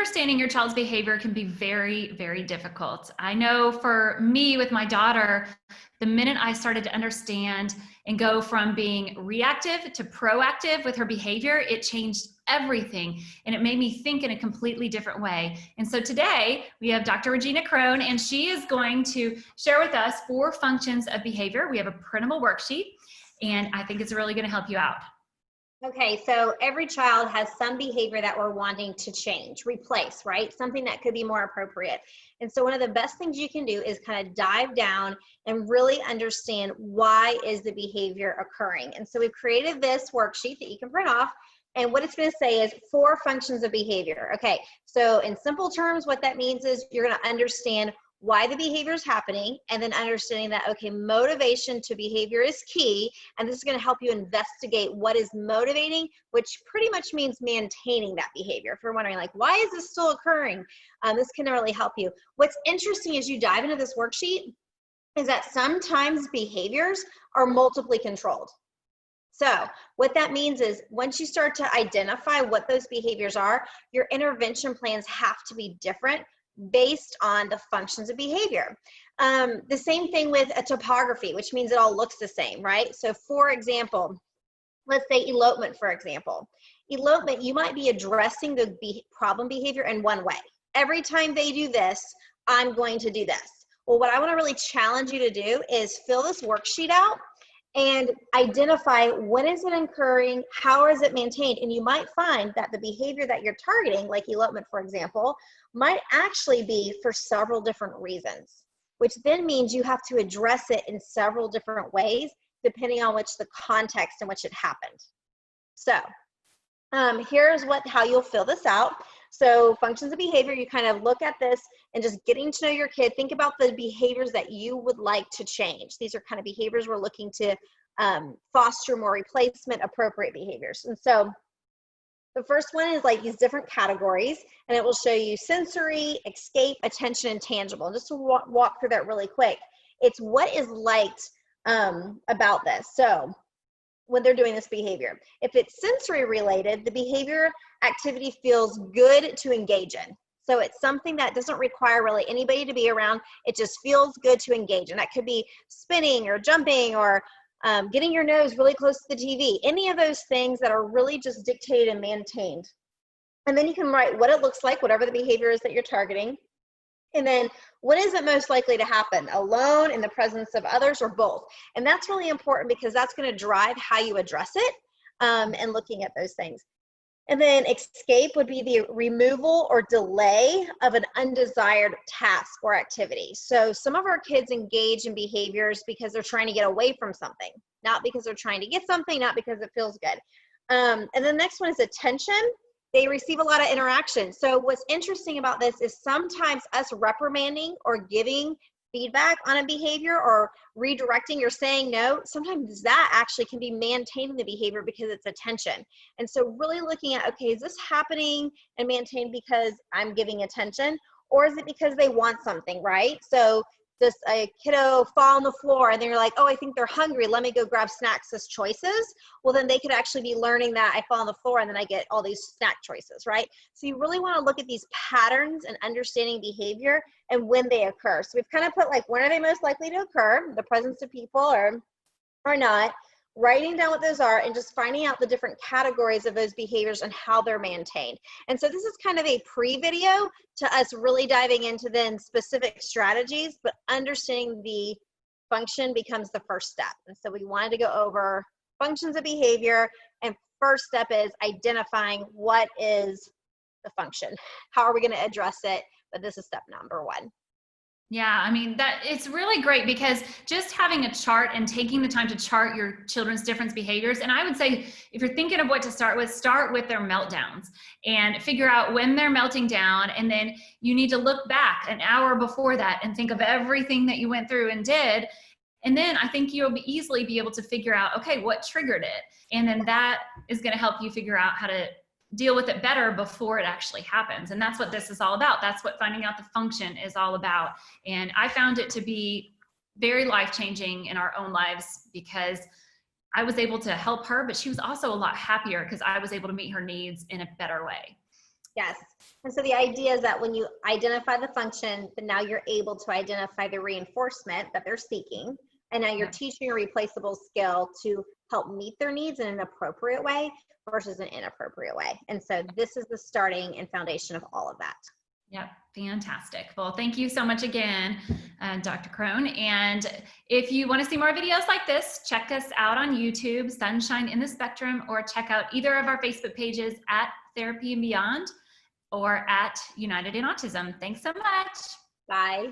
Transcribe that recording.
understanding your child's behavior can be very, very difficult. I know for me with my daughter, the minute I started to understand and go from being reactive to proactive with her behavior, it changed everything. And it made me think in a completely different way. And so today we have Dr. Regina Crone, and she is going to share with us 4 functions of behavior. We have a printable worksheet, and I think it's really going to help you out. Okay, so every child has some behavior that we're wanting to change, replace, right? Something that could be more appropriate. And so one of the best things you can do is kind of dive down and really understand why is the behavior occurring. And so we've created this worksheet that you can print off. And what it's going to say is 4 functions of behavior. Okay, so in simple terms, what that means is you're going to understand why the behavior is happening, and then understanding that, okay, motivation to behavior is key, and this is going to help you investigate what is motivating, which pretty much means maintaining that behavior. If you're wondering, like, why is this still occurring? This can really help you. What's interesting as you dive into this worksheet is that sometimes behaviors are multiply controlled. So what that means is once you start to identify what those behaviors are, your intervention plans have to be different based on the functions of behavior. The same thing with a topography, which means it all looks the same, right? So for example, let's say elopement, for example. Elopement, you might be addressing the problem behavior in one way. Every time they do this, I'm going to do this. Well, what I want to really challenge you to do is fill this worksheet out and identify when is it occurring, how is it maintained, and you might find that the behavior that you're targeting, like elopement, for example, might actually be for several different reasons, which then means you have to address it in several different ways, depending on which the context in which it happened. So here's how you'll fill this out. So functions of behavior, you kind of look at this and just getting to know your kid. Think about the behaviors that you would like to change. These are kind of behaviors we're looking to foster more replacement appropriate behaviors. And so the first one is like these different categories, and it will show you sensory, escape, attention, and tangible. And just to walk through that really quick, it's what is liked about this. So when they're doing this behavior, if it's sensory related, the behavior activity feels good to engage in. So it's something that doesn't require really anybody to be around. It just feels good to engage in. That could be spinning or jumping or getting your nose really close to the TV, any of those things that are really just dictated and maintained. And then you can write what it looks like, whatever the behavior is that you're targeting. And then what is it most likely to happen? Alone, in the presence of others, or both? And that's really important because that's going to drive how you address it and looking at those things. And then escape would be the removal or delay of an undesired task or activity. So some of our kids engage in behaviors because they're trying to get away from something, not because they're trying to get something, not because it feels good. And the next one is attention. They receive a lot of interaction. So what's interesting about this is sometimes us reprimanding or giving feedback on a behavior or redirecting or saying no, sometimes that actually can be maintaining the behavior because it's attention. And so really looking at, okay, is this happening and maintained because I'm giving attention, or is it because they want something, right? So does a kiddo fall on the floor and they're like, oh, I think they're hungry, let me go grab snacks as choices. Well, then they could actually be learning that I fall on the floor and then I get all these snack choices, right? So you really want to look at these patterns and understanding behavior and when they occur. So we've kind of put like, when are they most likely to occur? The presence of people or not, writing down what those are and just finding out the different categories of those behaviors and how they're maintained. And so this is kind of a pre-video to us really diving into then specific strategies, but understanding the function becomes the first step. And so we wanted to go over functions of behavior, and first step is identifying what is the function. How are we going to address it? But this is step number 1. Yeah, I mean, that it's really great because just having a chart and taking the time to chart your children's different behaviors. And I would say, if you're thinking of what to start with their meltdowns and figure out when they're melting down. And then you need to look back an hour before that and think of everything that you went through and did. And then I think you'll easily be able to figure out, okay, what triggered it? And then that is going to help you figure out how to deal with it better before it actually happens. And that's what this is all about. That's what finding out the function is all about. And I found it to be very life-changing in our own lives because I was able to help her, but she was also a lot happier because I was able to meet her needs in a better way. Yes. And so the idea is that when you identify the function, then now you're able to identify the reinforcement that they're seeking. And now you're teaching a replaceable skill to help meet their needs in an appropriate way versus an inappropriate way. And so this is the starting and foundation of all of that. Yep, fantastic. Well, thank you so much again, Dr. Crone. And if you want to see more videos like this, check us out on YouTube, Sunshine in the Spectrum, or check out either of our Facebook pages at Therapy and Beyond or at United in Autism. Thanks so much. Bye.